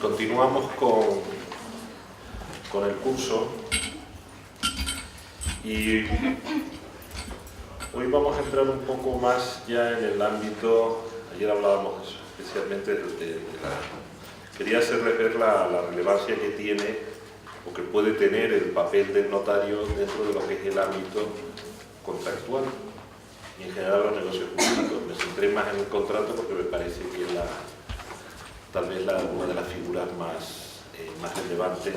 Continuamos con el curso y hoy vamos a entrar un poco más ya en el ámbito. Ayer hablábamos especialmente quería hacerles ver la relevancia que tiene o que puede tener el papel del notario dentro de lo que es el ámbito contractual y en general los negocios jurídicos. Me centré más en el contrato porque me parece que es tal vez una de las figuras más relevantes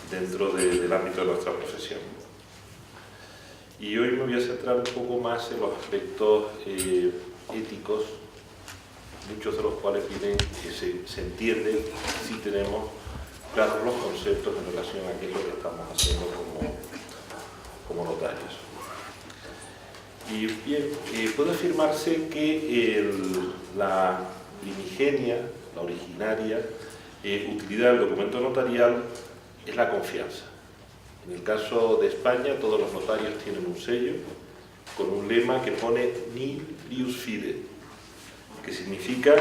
dentro del ámbito de nuestra profesión. Y hoy me voy a centrar un poco más en los aspectos éticos, muchos de los cuales vienen que se entienden si tenemos claros los conceptos en relación a qué es lo que estamos haciendo como notarios. Y bien, puede afirmarse que la primigenia, la originaria utilidad del documento notarial es la confianza. En el caso de España, todos los notarios tienen un sello con un lema que pone nil prius fide, que significa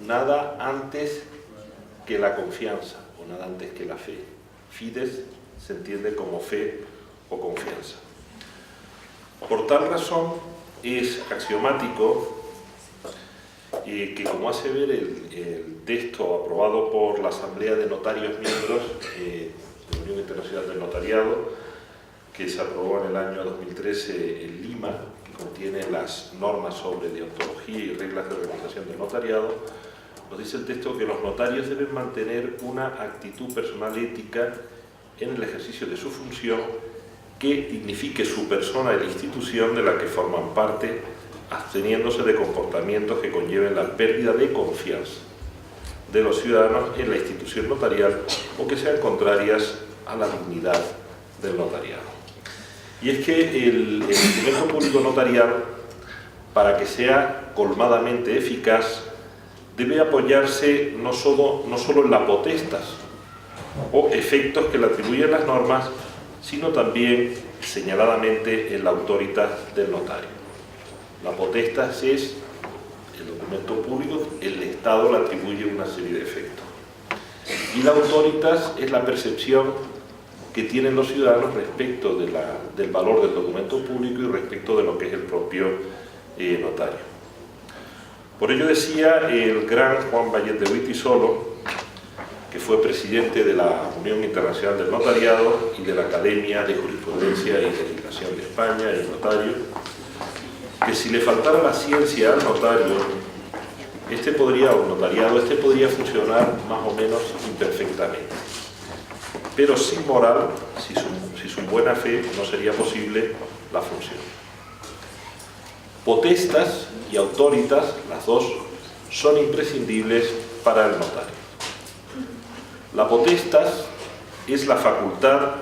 nada antes que la confianza o nada antes que la fe. Fides se entiende como fe o confianza. Por tal razón es axiomático que, como hace ver el texto aprobado por la Asamblea de Notarios Miembros de la Unión Internacional del Notariado, que se aprobó en el año 2013 en Lima, que contiene las normas sobre deontología y reglas de organización del notariado, nos dice el texto que los notarios deben mantener una actitud personal ética en el ejercicio de su función que dignifique su persona y la institución de la que forman parte, absteniéndose de comportamientos que conlleven la pérdida de confianza de los ciudadanos en la institución notarial o que sean contrarias a la dignidad del notariado. Y es que el instrumento público notarial, para que sea colmadamente eficaz, debe apoyarse no solo en la potestas o efectos que le atribuyen las normas, sino también señaladamente en la autoritas del notario. La potestas es el documento público, el Estado le atribuye una serie de efectos. Y la autoritas es la percepción que tienen los ciudadanos respecto del valor del documento público y respecto de lo que es el propio notario. Por ello decía el gran Juan Vallet de Huitisolo, que fue presidente de la Unión Internacional del Notariado y de la Academia de Jurisprudencia y Legislación de España, el notario, que si le faltara la ciencia al notario, este podría funcionar más o menos imperfectamente. Pero sin moral, sin buena fe, no sería posible la función. Potestas y autoritas, las dos, son imprescindibles para el notario. La potestas es la facultad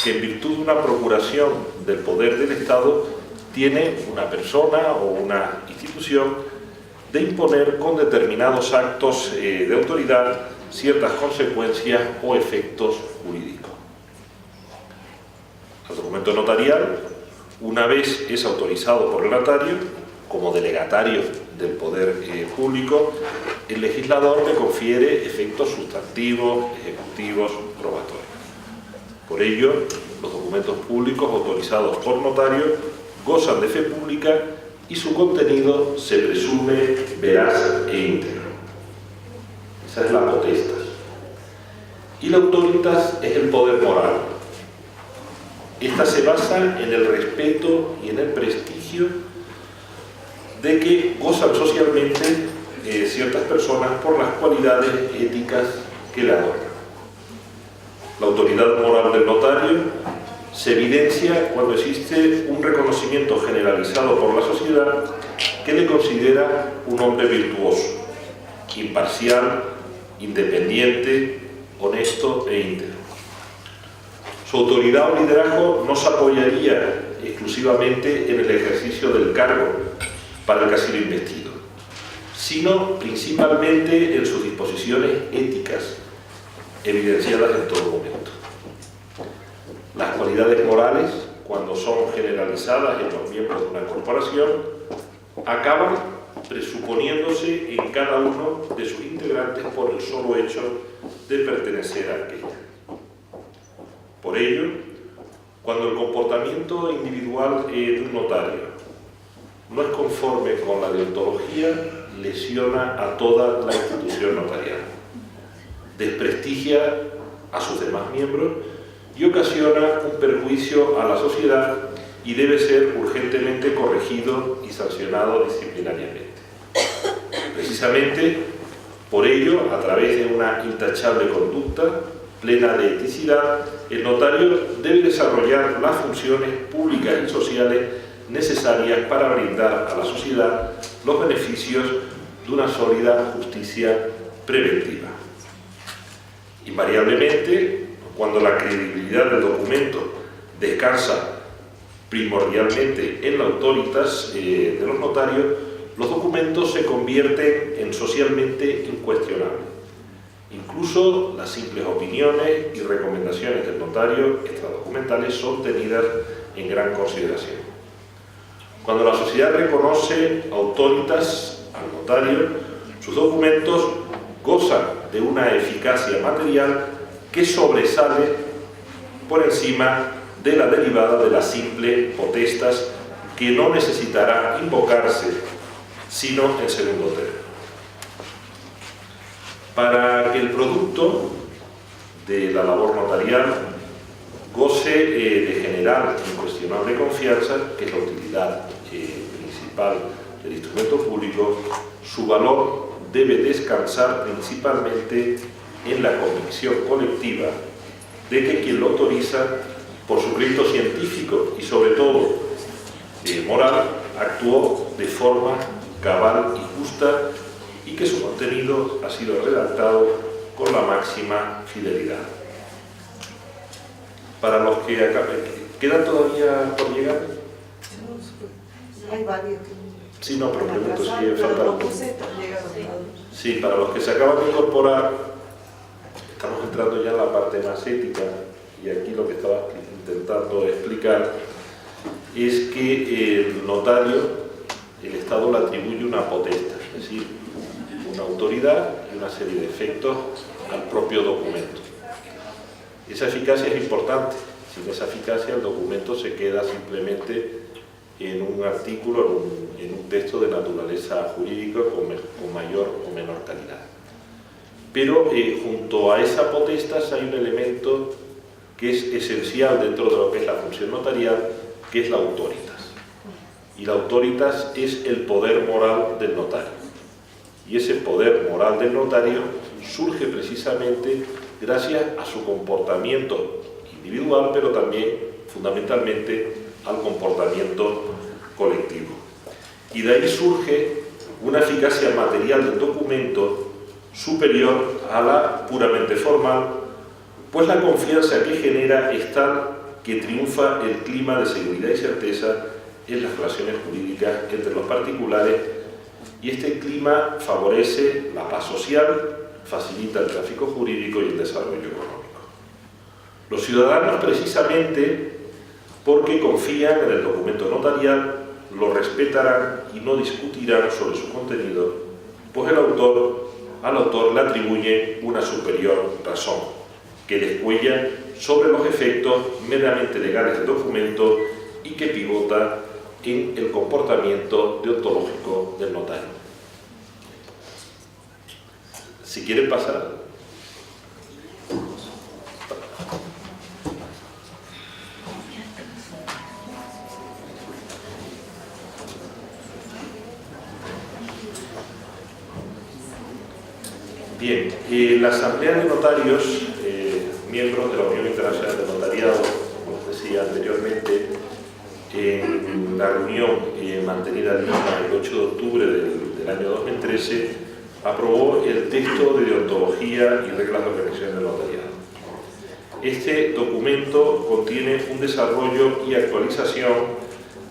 que, en virtud de una procuración del poder del Estado, tiene una persona o una institución de imponer con determinados actos de autoridad ciertas consecuencias o efectos jurídicos. El documento notarial, una vez es autorizado por el notario, como delegatario del poder público, el legislador le confiere efectos sustantivos, ejecutivos, probatorios. Por ello, los documentos públicos autorizados por notario gozan de fe pública y su contenido se presume veraz e íntegro. Esa es la potestas. Y la autoritas es el poder moral. Esta se basa en el respeto y en el prestigio de que gozan socialmente ciertas personas por las cualidades éticas que le adornan. La autoridad moral del notario se evidencia cuando existe un reconocimiento generalizado por la sociedad que le considera un hombre virtuoso, imparcial, independiente, honesto e íntegro. Su autoridad o liderazgo no se apoyaría exclusivamente en el ejercicio del cargo para el que ha sido investido, sino principalmente en sus disposiciones éticas, evidenciadas en todo momento. Las cualidades morales, cuando son generalizadas en los miembros de una corporación, acaban presuponiéndose en cada uno de sus integrantes por el solo hecho de pertenecer a aquella. Por ello, cuando el comportamiento individual de un notario no es conforme con la deontología, lesiona a toda la institución notarial, desprestigia a sus demás miembros y ocasiona un perjuicio a la sociedad y debe ser urgentemente corregido y sancionado disciplinariamente. Precisamente por ello, a través de una intachable conducta plena de eticidad, el notario debe desarrollar las funciones públicas y sociales necesarias para brindar a la sociedad los beneficios de una sólida justicia preventiva. Invariablemente, cuando la credibilidad del documento descansa primordialmente en la autoritas de los notarios, los documentos se convierten en socialmente incuestionables. Incluso las simples opiniones y recomendaciones del notario extradocumentales son tenidas en gran consideración. Cuando la sociedad reconoce autoritas al notario, sus documentos gozan de una eficacia material que sobresale por encima de la derivada de las simples potestas que no necesitará invocarse sino en segundo término. Para que el producto de la labor notarial goce de general e incuestionable confianza, que es la utilidad principal del instrumento público, su valor debe descansar principalmente en la convicción colectiva de que quien lo autoriza, por su crédito científico y sobre todo moral, actuó de forma cabal y justa y que su contenido ha sido redactado con la máxima fidelidad. Para los que ¿quedan todavía por llegar? Hay varios. Sí, no, pero pregunto si falta. Sí, para los que se acaban de incorporar, estamos entrando ya en la parte más ética, y aquí lo que estaba intentando explicar es que el notario, el Estado le atribuye una potestad, es decir, una autoridad y una serie de efectos al propio documento. Esa eficacia es importante. Sin esa eficacia el documento se queda simplemente en un artículo, en un texto de naturaleza jurídica con mayor o menor calidad. Pero junto a esa potestad hay un elemento que es esencial dentro de lo que es la función notarial, que es la autoritas. Y la autoritas es el poder moral del notario. Y ese poder moral del notario surge precisamente gracias a su comportamiento individual, pero también fundamentalmente al comportamiento colectivo. Y de ahí surge una eficacia material del documento superior a la puramente formal, pues la confianza que genera es tal que triunfa el clima de seguridad y certeza en las relaciones jurídicas entre los particulares, y este clima favorece la paz social, facilita el tráfico jurídico y el desarrollo económico. Los ciudadanos, precisamente porque confían en el documento notarial, lo respetarán y no discutirán sobre su contenido, pues al autor le atribuye una superior razón, que descuella sobre los efectos meramente legales del documento y que pivota en el comportamiento deontológico del notario. Si quieren pasar. Bien, la Asamblea de Notarios, miembros de la Unión Internacional de Notariado, como os decía anteriormente, en la reunión mantenida en Lima el 8 de octubre del año 2013, aprobó el texto de deontología y reglas de organización del notariado. Este documento contiene un desarrollo y actualización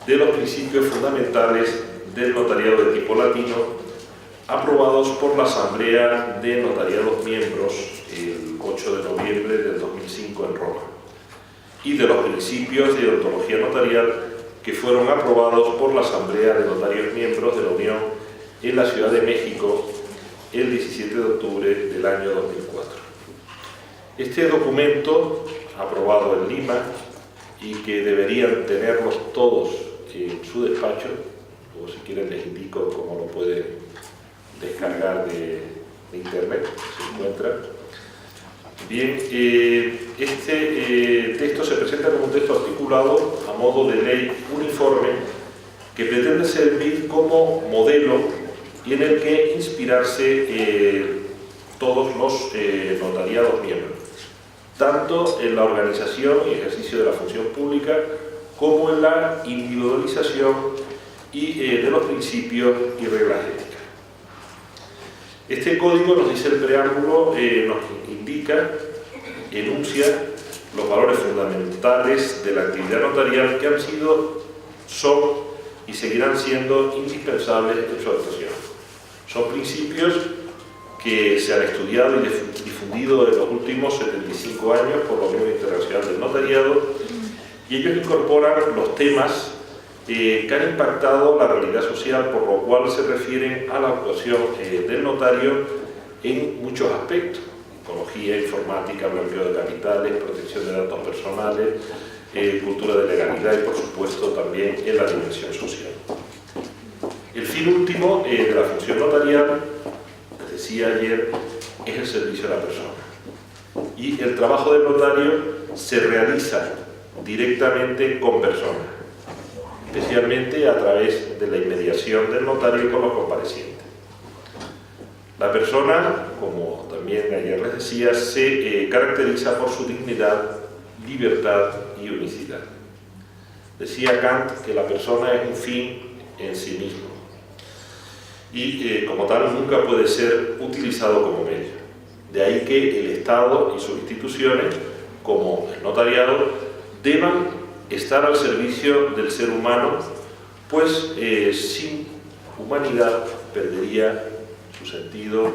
de los principios fundamentales del notariado de tipo latino, aprobados por la Asamblea de Notariados Miembros el 8 de noviembre del 2005 en Roma, y de los principios de deontología notarial que fueron aprobados por la Asamblea de Notarios Miembros de la Unión en la Ciudad de México el 17 de octubre del año 2004. Este documento, aprobado en Lima y que deberían tenerlos todos en su despacho, o si quieren les indico cómo lo pueden descargar de internet, se encuentra. Bien, este texto se presenta como un texto articulado a modo de ley uniforme que pretende servir como modelo y en el que inspirarse todos los notariados miembros, tanto en la organización y ejercicio de la función pública como en la individualización y de los principios y reglas éticas. Este código, nos dice el preámbulo, nos indica, enuncia los valores fundamentales de la actividad notarial que han sido, son y seguirán siendo indispensables en su actuación. Son principios que se han estudiado y difundido en los últimos 75 años por la Unión Internacional del Notariado, y ellos incorporan los temas que han impactado la realidad social, por lo cual se refieren a la actuación del notario en muchos aspectos: ecología, informática, blanqueo de capitales, protección de datos personales, cultura de legalidad y, por supuesto, también en la dimensión social. El fin último de la función notarial, les decía ayer, es el servicio a la persona. Y el trabajo del notario se realiza directamente con personas, especialmente a través de la inmediación del notario con los comparecientes. La persona, como también ayer les decía, se caracteriza por su dignidad, libertad y unicidad. Decía Kant que la persona es un fin en sí mismo y como tal nunca puede ser utilizado como medio. De ahí que el Estado y sus instituciones, como el notariado, deban estar al servicio del ser humano, pues sin humanidad perdería su sentido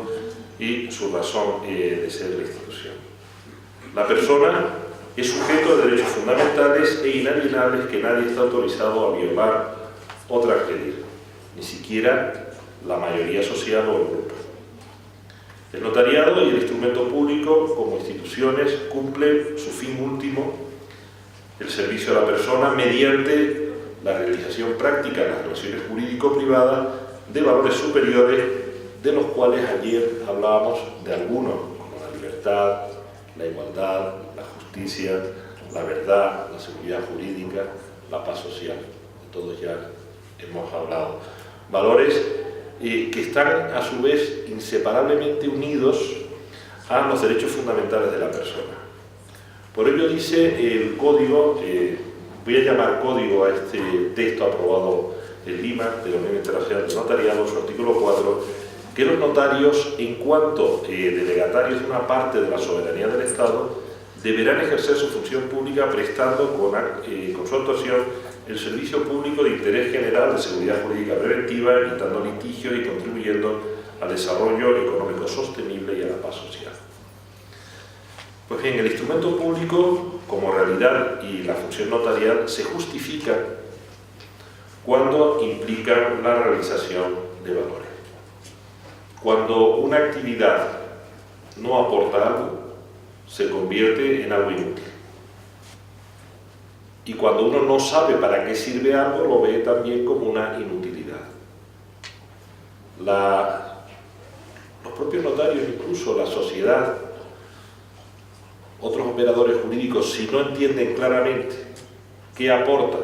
y su razón de ser la institución. La persona es sujeto de derechos fundamentales e inalienables que nadie está autorizado a violar o transgredir, ni siquiera la mayoría social o el grupo. El notariado y el instrumento público, como instituciones, cumplen su fin último, el servicio a la persona, mediante la realización práctica de las relaciones jurídico-privadas de valores superiores, de los cuales ayer hablábamos de algunos, como la libertad, la igualdad, la justicia, la verdad, la seguridad jurídica, la paz social. De todos ya hemos hablado. Valores que están a su vez inseparablemente unidos a los derechos fundamentales de la persona. Por ello dice el código, voy a llamar código a este texto aprobado en Lima de la Unión Internacional del Notariado, su artículo 4, que los notarios, en cuanto delegatarios de una parte de la soberanía del Estado, deberán ejercer su función pública prestando con su actuación el servicio público de interés general de seguridad jurídica preventiva, evitando litigios y contribuyendo al desarrollo económico sostenible y a la paz social. Pues bien, el instrumento público como realidad y la función notarial se justifican cuando implican la realización de valores. Cuando una actividad no aporta algo, se convierte en algo inútil. Y cuando uno no sabe para qué sirve algo, lo ve también como una inutilidad. Los propios notarios, incluso la sociedad, otros operadores jurídicos, si no entienden claramente qué aporta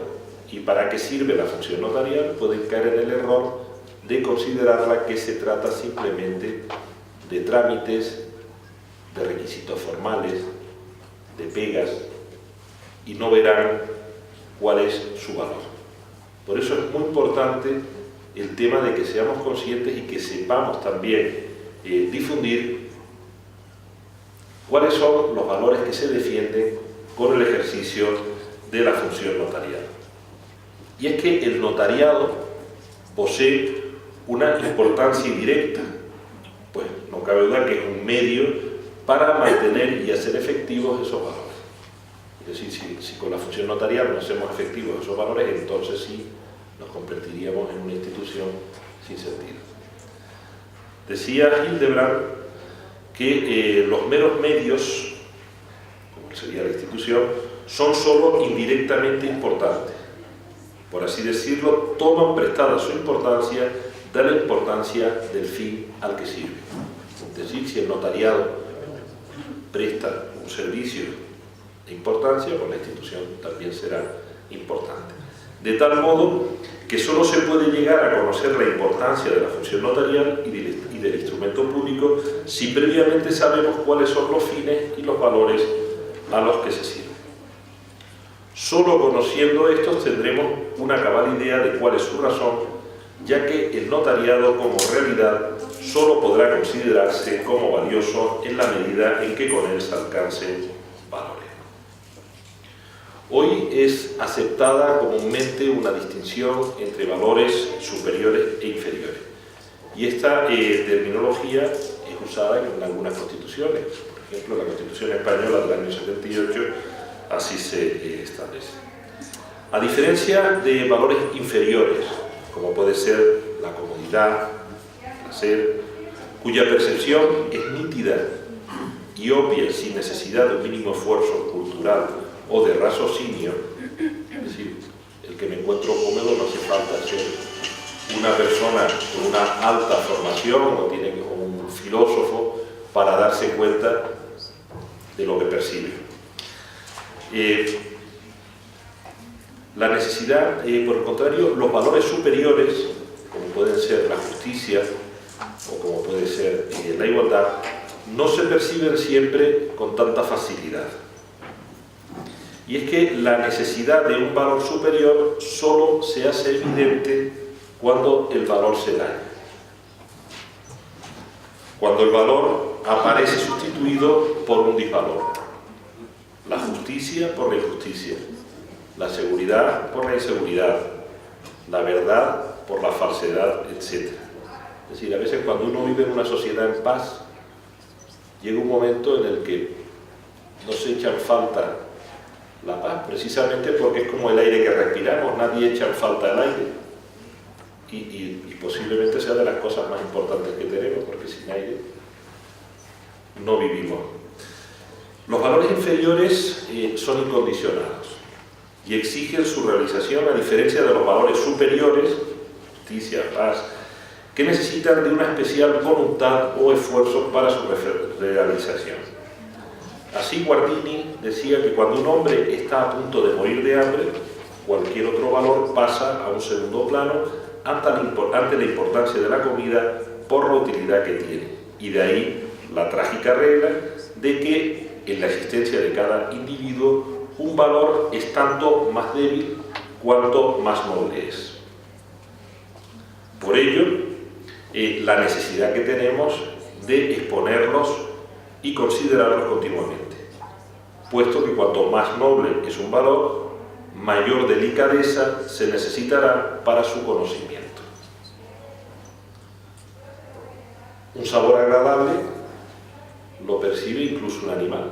y para qué sirve la función notarial, pueden caer en el error de considerarla que se trata simplemente de trámites, de requisitos formales, de pegas, y no verán cuál es su valor. Por eso es muy importante el tema de que seamos conscientes y que sepamos también difundir cuáles son los valores que se defienden con el ejercicio de la función notarial. Y es que el notariado posee una importancia indirecta, pues no cabe duda que es un medio para mantener y hacer efectivos esos valores. Es decir, si con la función notarial no hacemos efectivos esos valores, entonces sí nos convertiríamos en una institución sin sentido. Decía Hildebrand que los meros medios, como sería la institución, son solo indirectamente importantes. Por así decirlo, toman prestada su importancia de la importancia del fin al que sirve. Es decir, si el notariado presta un servicio de importancia, pues la institución también será importante. De tal modo que solo se puede llegar a conocer la importancia de la función notarial y del instrumento público si previamente sabemos cuáles son los fines y los valores a los que se sirve. Solo conociendo estos tendremos una cabal idea de cuál es su razón, ya que el notariado como realidad solo podrá considerarse como valioso en la medida en que con él se alcancen valores. Hoy es aceptada comúnmente una distinción entre valores superiores e inferiores, y esta terminología es usada en algunas constituciones. Por ejemplo, la Constitución Española del año 78 así se establece. A diferencia de valores inferiores, como puede ser la comodidad, el placer, cuya percepción es nítida y obvia sin necesidad de un mínimo esfuerzo cultural o de raciocinio, es decir, el que me encuentro cómodo no hace falta ser una persona con una alta formación o tiene como un filósofo para darse cuenta de lo que percibe. La necesidad, por el contrario, los valores superiores, como pueden ser la justicia o como puede ser la igualdad, no se perciben siempre con tanta facilidad. Y es que la necesidad de un valor superior solo se hace evidente cuando el valor se daña. Cuando el valor aparece sustituido por un disvalor. La justicia por la injusticia. La seguridad por la inseguridad. La verdad por la falsedad, etc. Es decir, a veces cuando uno vive en una sociedad en paz, llega un momento en el que no se echa en falta la paz, precisamente porque es como el aire que respiramos, nadie echa en falta el aire. Y posiblemente sea de las cosas más importantes que tenemos, porque sin aire no vivimos. Los valores inferiores son incondicionados y exigen su realización, a diferencia de los valores superiores, justicia, paz, que necesitan de una especial voluntad o esfuerzo para su realización. Así Guardini decía que cuando un hombre está a punto de morir de hambre, cualquier otro valor pasa a un segundo plano ante la importancia de la comida por la utilidad que tiene. Y de ahí la trágica regla de que en la existencia de cada individuo un valor es tanto más débil cuanto más noble es. Por ello, la necesidad que tenemos de exponerlos y considerarlos continuamente, puesto que cuanto más noble es un valor, mayor delicadeza se necesitará para su conocimiento. Un sabor agradable lo percibe incluso un animal,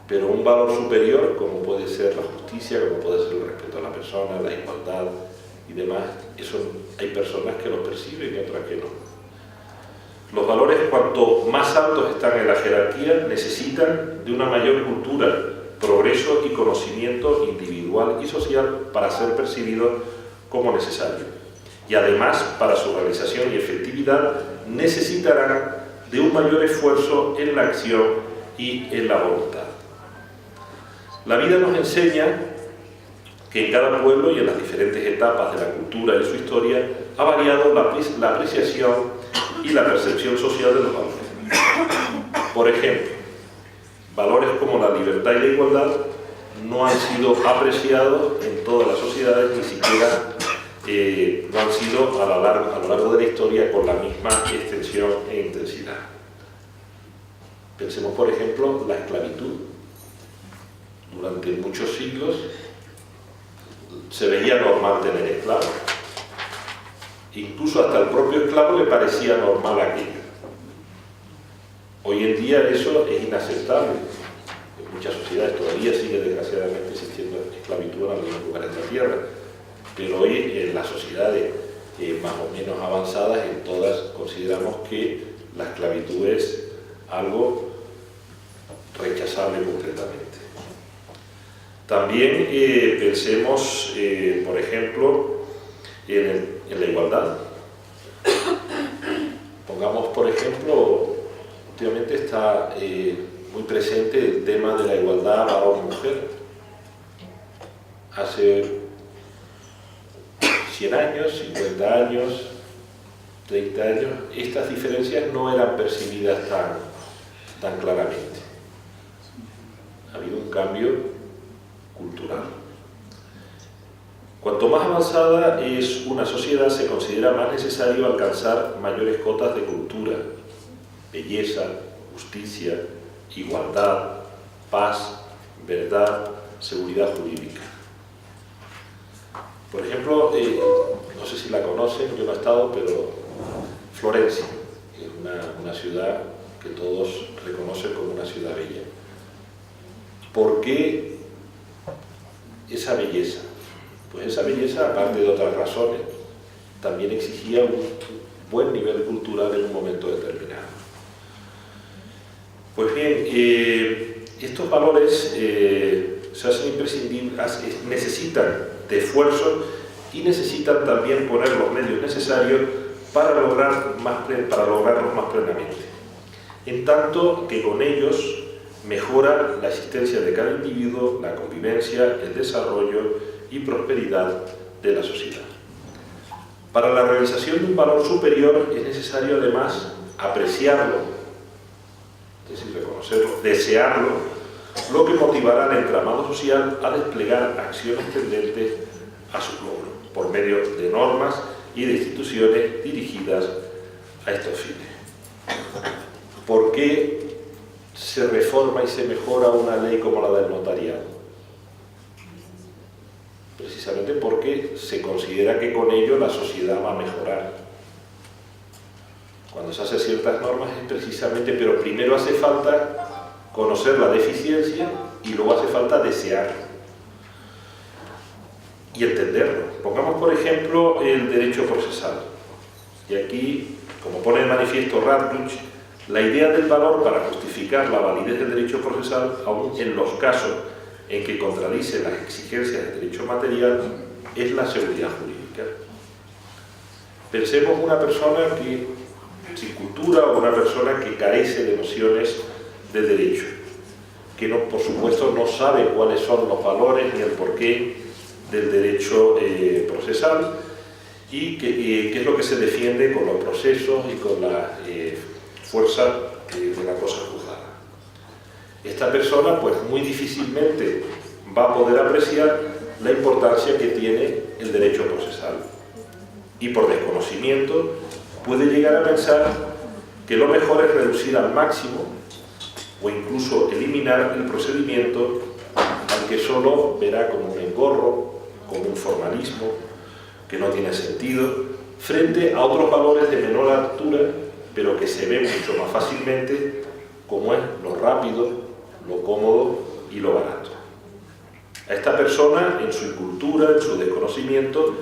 pero un valor superior, como puede ser la justicia, como puede ser el respeto a la persona, la igualdad y demás, eso hay personas que lo perciben y otras que no. Los valores, cuanto más altos están en la jerarquía, necesitan de una mayor cultura, progreso y conocimiento individual y social para ser percibidos como necesarios. Y además, para su realización y efectividad, necesitarán de un mayor esfuerzo en la acción y en la voluntad. La vida nos enseña que en cada pueblo y en las diferentes etapas de la cultura y su historia ha variado la apreciación y la percepción social de los valores. Por ejemplo, valores como la libertad y la igualdad no han sido apreciados en todas las sociedades, ni siquiera no han sido a lo largo de la historia con la misma extensión e intensidad. Pensemos, por ejemplo, la esclavitud. Durante muchos siglos se veía normal tener esclavos. Incluso hasta el propio esclavo le parecía normal aquello. Hoy en día eso es inaceptable. En muchas sociedades todavía sigue desgraciadamente existiendo esclavitud en algunos lugares de la tierra. Pero hoy en las sociedades más o menos avanzadas, en todas consideramos que la esclavitud es algo rechazable completamente. También pensemos, por ejemplo, en la igualdad. Pongamos, por ejemplo, últimamente está muy presente el tema de la igualdad varón-mujer. Hace 100 años, 50 años, 30 años, estas diferencias no eran percibidas tan claramente. Ha habido un cambio cultural. Cuanto más avanzada es una sociedad, se considera más necesario alcanzar mayores cotas de cultura, belleza, justicia, igualdad, paz, verdad, seguridad jurídica. Por ejemplo, no sé si la conocen, yo no he estado, pero Florencia es una ciudad que todos reconocen como una ciudad bella. ¿Por qué esa belleza? Pues esa belleza, aparte de otras razones, también exigía un buen nivel cultural en un momento determinado. Pues bien, estos valores se hacen imprescindibles, necesitan de esfuerzo y necesitan también poner los medios necesarios para lograrlos más plenamente. En tanto que con ellos mejora la existencia de cada individuo, la convivencia, el desarrollo y prosperidad de la sociedad. Para la realización de un valor superior es necesario además apreciarlo, es decir, reconocerlo, desearlo, lo que motivará al entramado social a desplegar acciones tendentes a su logro, por medio de normas y de instituciones dirigidas a estos fines. ¿Por qué se reforma y se mejora una ley como la del notariado? Precisamente porque se considera que con ello la sociedad va a mejorar. Cuando se hacen ciertas normas es precisamente, pero primero hace falta conocer la deficiencia y luego hace falta desearlo y entenderlo. Pongamos por ejemplo el derecho procesal. Y aquí, como pone en manifiesto Radcliffe, la idea del valor para justificar la validez del derecho procesal, aun en los casos en que contradice las exigencias del derecho material, es la seguridad jurídica. Pensemos una persona que, sin cultura, o una persona que carece de nociones de derecho, que no, por supuesto no sabe cuáles son los valores ni el porqué del derecho procesal y qué es lo que se defiende con los procesos y con la fuerza de la cosa juzgada. Esta persona pues muy difícilmente va a poder apreciar la importancia que tiene el derecho procesal y por desconocimiento puede llegar a pensar que lo mejor es reducir al máximo o incluso eliminar el procedimiento, al que solo verá como un engorro, como un formalismo que no tiene sentido, frente a otros valores de menor altura, pero que se ven mucho más fácilmente, como es lo rápido, lo cómodo y lo barato. A esta persona, en su incultura, en su desconocimiento,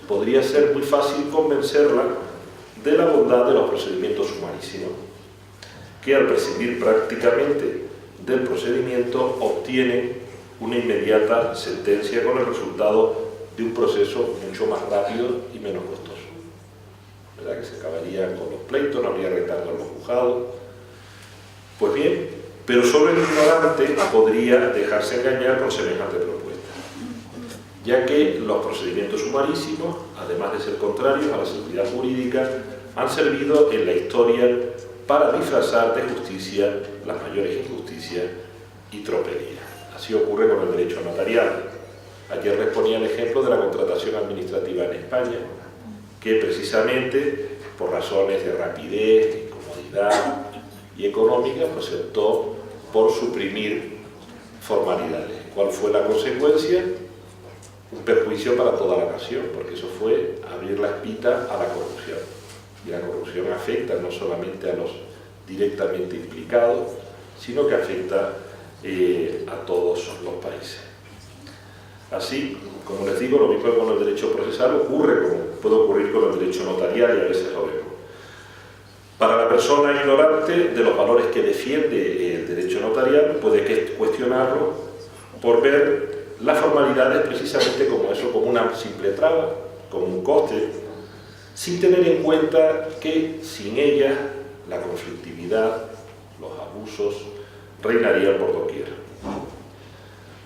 podría ser muy fácil convencerla de la bondad de los procedimientos humanísimos, que al prescindir prácticamente del procedimiento obtienen una inmediata sentencia con el resultado de un proceso mucho más rápido y menos costoso. ¿Verdad? Que se acabarían con los pleitos, no habría retardo en los juzgados. Pues bien, pero solo el ignorante podría dejarse engañar con semejante propuesta, ya que los procedimientos humanísimos, además de ser contrarios a la seguridad jurídica, han servido en la historia para disfrazar de justicia las mayores injusticias y tropelías. Así ocurre con el derecho notarial. Ayer les ponía el ejemplo de la contratación administrativa en España, que precisamente por razones de rapidez, de comodidad y económica, pues se optó por suprimir formalidades. ¿Cuál fue la consecuencia? Un perjuicio para toda la nación, porque eso fue abrir la espita a la corrupción. Y la corrupción afecta no solamente a los directamente implicados, sino que afecta a todos los países. Así, como les digo, lo mismo con el derecho procesal ocurre como puede ocurrir con el derecho notarial, y a veces lo vemos. Para la persona ignorante de los valores que defiende el derecho notarial, puede cuestionarlo por ver las formalidades precisamente como eso, como una simple traba, como un coste, sin tener en cuenta que sin ella la conflictividad, los abusos reinarían por doquier.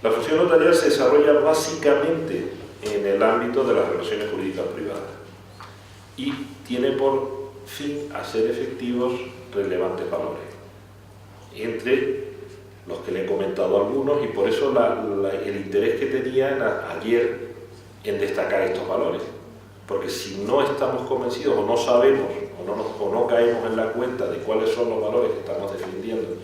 La función notarial se desarrolla básicamente en el ámbito de las relaciones jurídicas privadas y tiene por fin hacer efectivos relevantes valores, entre los que le he comentado algunos, y por eso el interés que tenía ayer en destacar estos valores, porque si no estamos convencidos o no sabemos o no caemos en la cuenta de cuáles son los valores que estamos defendiendo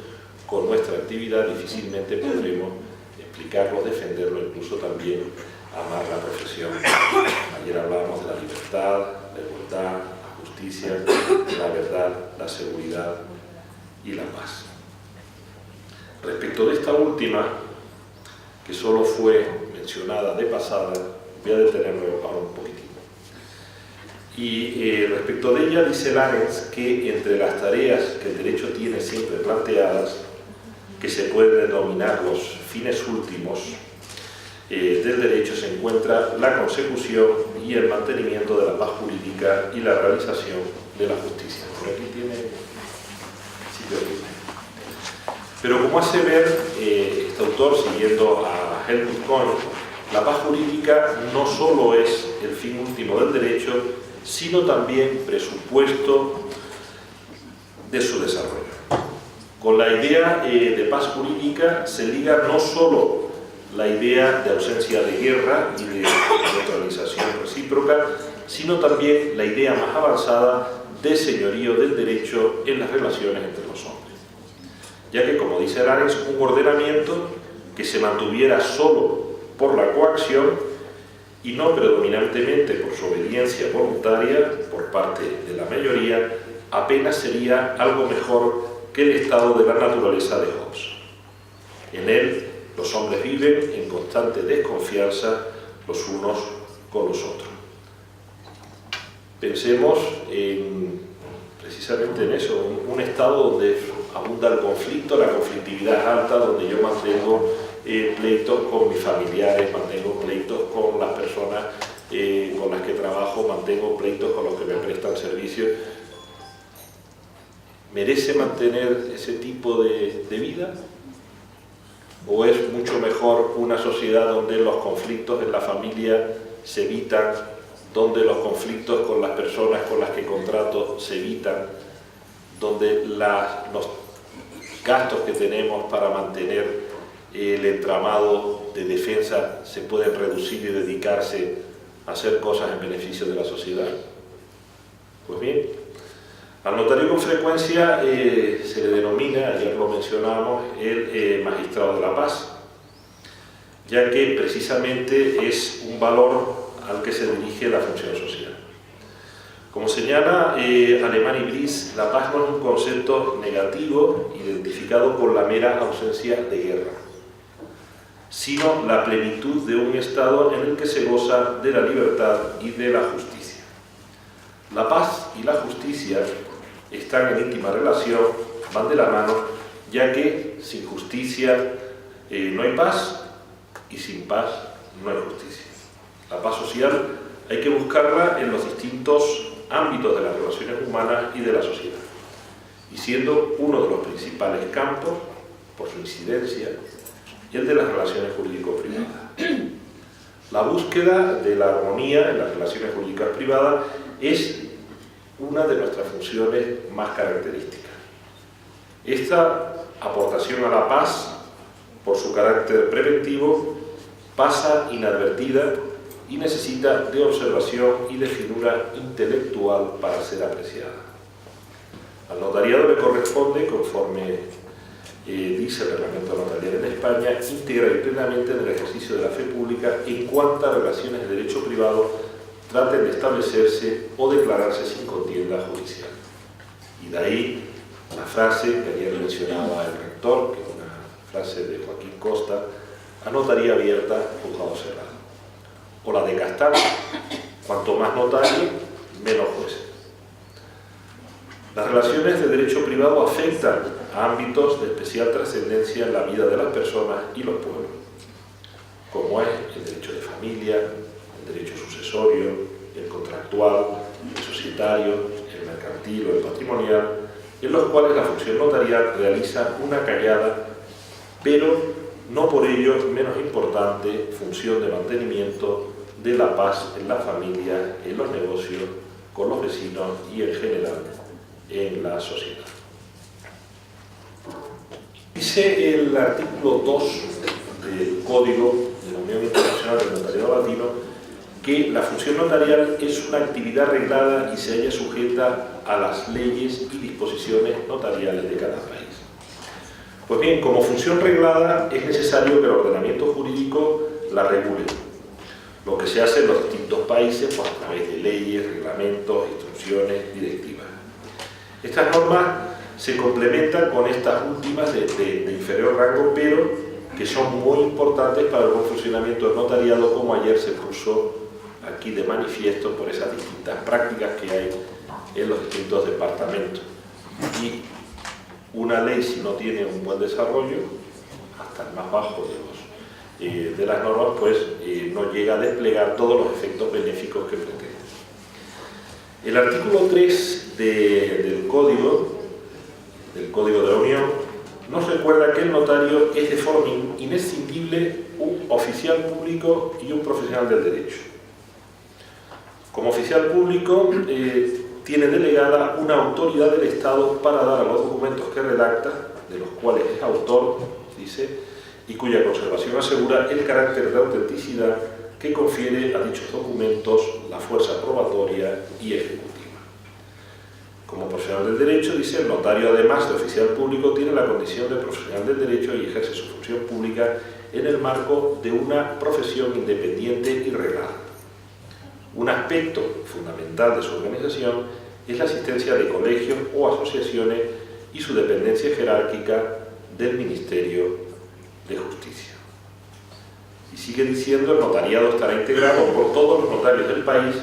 con nuestra actividad, difícilmente podremos explicarlos, defenderlo, incluso también amar la profesión. Ayer hablábamos de la libertad, la igualdad, justicia, la verdad, la seguridad y la paz. Respecto de esta última, que solo fue mencionada de pasada, voy a detenerme ahora un poquitito. Y respecto de ella dice Larens que entre las tareas que el derecho tiene siempre planteadas, que se pueden denominar los fines últimos del derecho, se encuentra la consecución y el mantenimiento de la paz jurídica y la realización de la justicia. Por aquí tiene sitio libre. Pero como hace ver este autor, siguiendo a Helmut Kohn, la paz jurídica no solo es el fin último del derecho, sino también presupuesto de su desarrollo. Con la idea de paz jurídica se liga no solo la idea de ausencia de guerra y de neutralización recíproca, sino también la idea más avanzada de señorío del derecho en las relaciones entre los hombres. Ya que, como dice Larens, un ordenamiento que se mantuviera solo por la coacción y no predominantemente por su obediencia voluntaria por parte de la mayoría, apenas sería algo mejor que el estado de la naturaleza de Hobbes. En él, los hombres viven en constante desconfianza los unos con los otros. Pensemos precisamente en eso, un estado donde abunda el conflicto, la conflictividad es alta, donde yo mantengo pleitos con mis familiares, mantengo pleitos con las personas con las que trabajo, mantengo pleitos con los que me prestan servicios. ¿Merece mantener ese tipo de vida? ¿O es mucho mejor una sociedad donde los conflictos en la familia se evitan, donde los conflictos con las personas con las que contrato se evitan, donde los gastos que tenemos para mantener el entramado de defensa se pueden reducir y dedicarse a hacer cosas en beneficio de la sociedad? Pues bien, al notario con frecuencia se le denomina, ayer lo mencionábamos, el magistrado de la paz, ya que precisamente es un valor al que se dirige la función social. Como señala Alemán y Brice, la paz no es un concepto negativo identificado con la mera ausencia de guerra, sino la plenitud de un estado en el que se goza de la libertad y de la justicia. La paz y la justicia están en íntima relación, van de la mano, ya que sin justicia no hay paz y sin paz no hay justicia. La paz social hay que buscarla en los distintos ámbitos de las relaciones humanas y de la sociedad, y siendo uno de los principales campos, por su incidencia, el de las relaciones jurídico-privadas. La búsqueda de la armonía en las relaciones jurídicas privadas es una de nuestras funciones más características. Esta aportación a la paz, por su carácter preventivo, pasa inadvertida y necesita de observación y de finura intelectual para ser apreciada. Al notariado le corresponde, conforme dice el reglamento notarial en España, íntegra y plenamente en el ejercicio de la fe pública en cuantas relaciones de derecho privado traten de establecerse o declararse sin contienda judicial. Y de ahí la frase que ayer mencionaba el rector, que es una frase de Joaquín Costa, a notaría abierta, juzgado cerrado. O la de Castaño, cuanto más notario, menos jueces. Las relaciones de derecho privado afectan a ámbitos de especial trascendencia en la vida de las personas y los pueblos, como es el derecho de familia, el derecho sucesorio, el contractual, el societario, el mercantil o el patrimonial, en los cuales la función notarial realiza una callada, pero no por ello menos importante, función de mantenimiento de la paz en la familia, en los negocios, con los vecinos y en general en la sociedad. Dice el artículo 2 del Código de la Unión Internacional del Notariado Latino que la función notarial es una actividad reglada y se halla sujeta a las leyes y disposiciones notariales de cada país. Pues bien, como función reglada es necesario que el ordenamiento jurídico la regule, lo que se hace en los distintos países pues, a través de leyes, reglamentos, instrucciones, directivas. Estas normas se complementan con estas últimas de inferior rango, pero que son muy importantes para el buen funcionamiento del notariado, como ayer se puso aquí de manifiesto por esas distintas prácticas que hay en los distintos departamentos. Y una ley, si no tiene un buen desarrollo, hasta el más bajo de las normas, pues no llega a desplegar todos los efectos benéficos que pretende. El artículo 3 del Código de la Unión nos recuerda que el notario es de forma inescindible un oficial público y un profesional del derecho. Como oficial público tiene delegada una autoridad del Estado para dar a los documentos que redacta, de los cuales es autor, dice, y cuya conservación asegura el carácter de autenticidad que confiere a dichos documentos la fuerza probatoria y ejecutiva. Como profesional del derecho, dice, el notario, además de oficial público, tiene la condición de profesional del derecho y ejerce su función pública en el marco de una profesión independiente y reglada. Un aspecto fundamental de su organización es la asistencia de colegios o asociaciones y su dependencia jerárquica del Ministerio de Justicia. Y sigue diciendo, el notariado estará integrado por todos los notarios del país,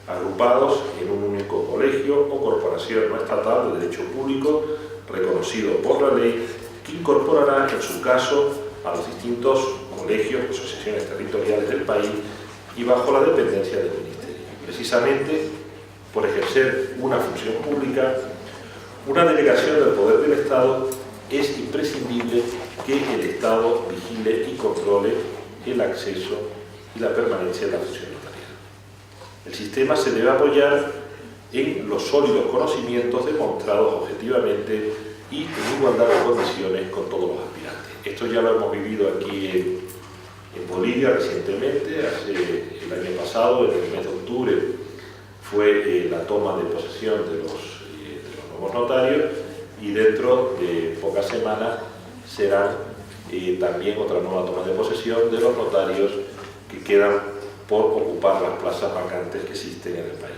agrupados en un único colegio o corporación no estatal de derecho público reconocido por la ley, que incorporará en su caso a los distintos colegios o asociaciones territoriales del país y bajo la dependencia del Ministerio. Precisamente por ejercer una función pública, una delegación del poder del Estado, es imprescindible que el Estado vigile y controle el acceso y la permanencia de la función notarial. El sistema se debe apoyar en los sólidos conocimientos demostrados objetivamente y en igualdad de condiciones con todos los aspirantes. Esto ya lo hemos vivido aquí en Bolivia recientemente, el año pasado, en el mes de octubre, fue la toma de posesión de los nuevos notarios y dentro de pocas semanas serán también otra nueva toma de posesión de los notarios que quedan por ocupar las plazas vacantes que existen en el país.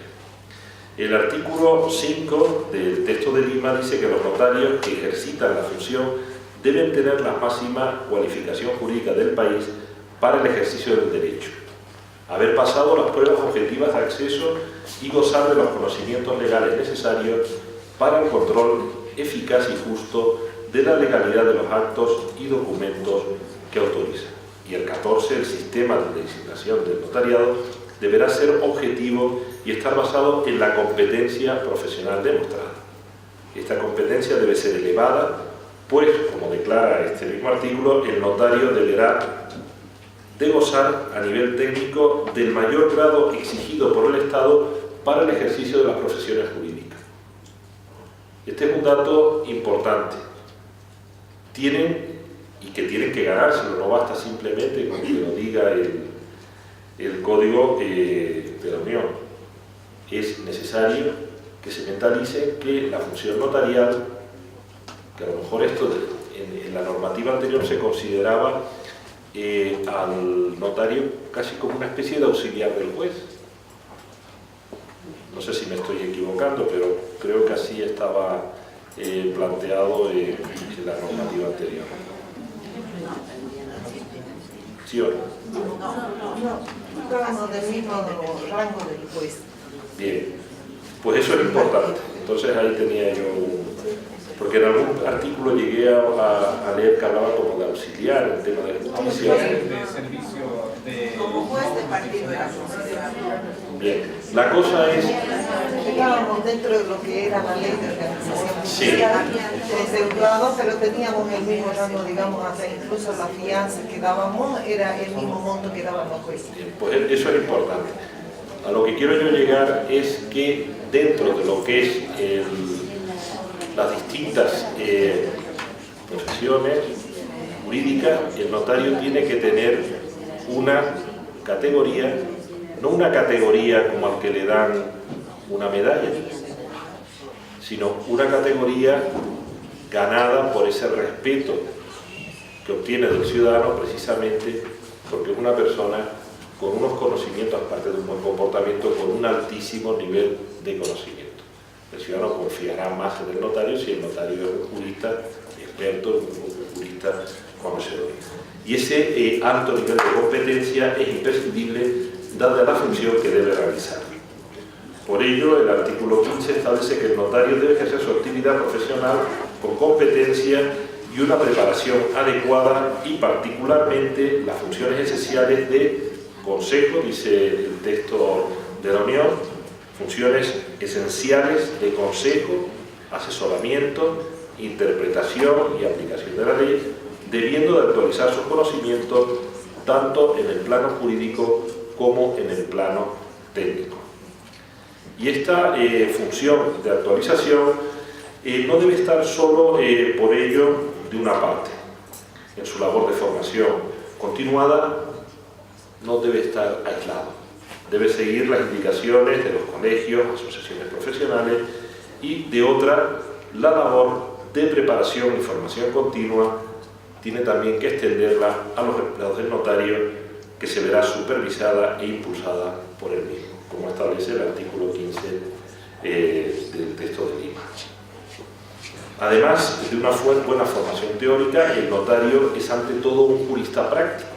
El artículo 5 del texto de Lima dice que los notarios que ejercitan la función deben tener la máxima cualificación jurídica del país para el ejercicio del derecho, haber pasado las pruebas objetivas de acceso y gozar de los conocimientos legales necesarios para el control eficaz y justo de la legalidad de los actos y documentos que autorizan. Y el 14, el sistema de designación del notariado deberá ser objetivo y estar basado en la competencia profesional demostrada. Esta competencia debe ser elevada, pues, como declara este mismo artículo, el notario deberá de gozar a nivel técnico del mayor grado exigido por el Estado para el ejercicio de las profesiones jurídicas. Este es un dato importante. Tienen que ganárselo, no basta simplemente con que lo diga el Código de la Unión. Es necesario que se mentalice que la función notarial, que a lo mejor esto en la normativa anterior se consideraba al notario casi como una especie de auxiliar del juez. No sé si me estoy equivocando, pero creo que así estaba planteado en la normativa anterior. ¿sí o no? No, estábamos del mismo rango del juez. Bien, pues eso es importante. Entonces ahí tenía yo porque en algún artículo llegué a leer que hablaba como de auxiliar en tema de justicia. De servicio de... Como juez de partido era considerado. Bien, la cosa es... Estábamos dentro de lo que era la ley de organización Sí. judicial, contemplado, pero teníamos el mismo rango, digamos, hasta incluso la fianza que dábamos era el mismo monto que daban los jueces. Bien, pues eso es importante. A lo que quiero yo llegar es que dentro de lo que es las distintas profesiones jurídicas, el notario tiene que tener una categoría, no una categoría como al que le dan una medalla, sino una categoría ganada por ese respeto que obtiene del ciudadano precisamente porque es una persona con unos conocimientos, aparte de un buen comportamiento, con un altísimo nivel de conocimiento. El ciudadano confiará más en el notario si el notario es un jurista experto, un jurista conocedor. Y ese alto nivel de competencia es imprescindible dada la función que debe realizar. Por ello, el artículo 15 establece que el notario debe ejercer su actividad profesional con competencia y una preparación adecuada y particularmente las funciones esenciales de consejo, dice el texto de la Unión, funciones esenciales de consejo, asesoramiento, interpretación y aplicación de la ley, debiendo de actualizar sus conocimientos tanto en el plano jurídico como en el plano técnico. Y esta función de actualización no debe estar solo por ello de una parte. En su labor de formación continuada no debe estar aislado. Debe seguir las indicaciones de los colegios, asociaciones profesionales y de otra, la labor de preparación y formación continua tiene también que extenderla a los empleados del notario, que se verá supervisada e impulsada por él mismo, como establece el artículo 15 del texto de Lima. Además de una buena formación teórica, el notario es ante todo un jurista práctico,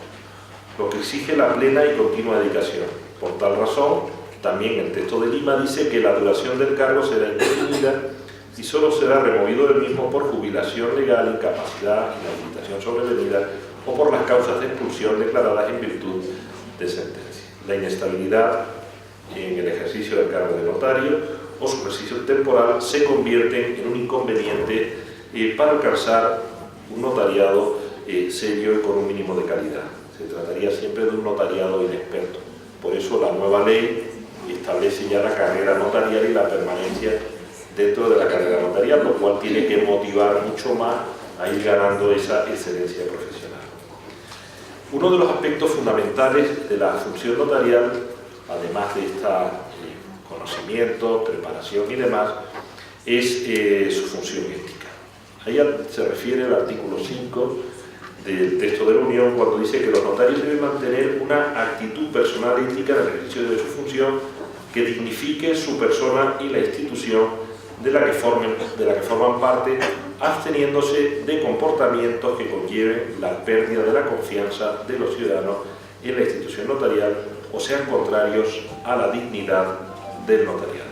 lo que exige la plena y continua dedicación. Por tal razón, también el texto de Lima dice que la duración del cargo será indefinida y solo será removido del mismo por jubilación legal, incapacidad, inhabilitación sobrevenida o por las causas de expulsión declaradas en virtud de sentencia. La inestabilidad en el ejercicio del cargo de notario o su ejercicio temporal se convierten en un inconveniente para alcanzar un notariado serio y con un mínimo de calidad. Se trataría siempre de un notariado inexperto. Por eso la nueva ley establece ya la carrera notarial y la permanencia dentro de la carrera notarial, lo cual tiene que motivar mucho más a ir ganando esa excelencia profesional. Uno de los aspectos fundamentales de la función notarial, además de este conocimiento, preparación y demás, es su función ética. Ahí se refiere el artículo 5 del texto de la Unión cuando dice que los notarios deben mantener una actitud personal ética en el ejercicio de su función que dignifique su persona y la institución de la que forman parte, absteniéndose de comportamientos que conlleven la pérdida de la confianza de los ciudadanos en la institución notarial o sean contrarios a la dignidad del notariado.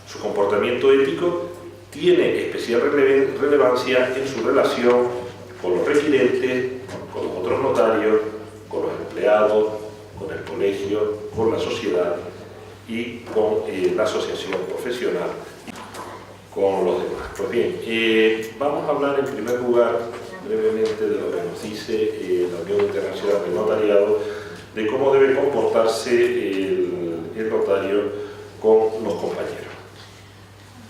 Su comportamiento ético tiene especial relevancia en su relación con los requirentes, con los otros notarios, con los empleados, con el colegio, con la sociedad y con la asociación profesional, con los demás. Pues bien, vamos a hablar en primer lugar brevemente de lo que nos dice la Unión Internacional del Notariado, de cómo debe comportarse el notario con los compañeros,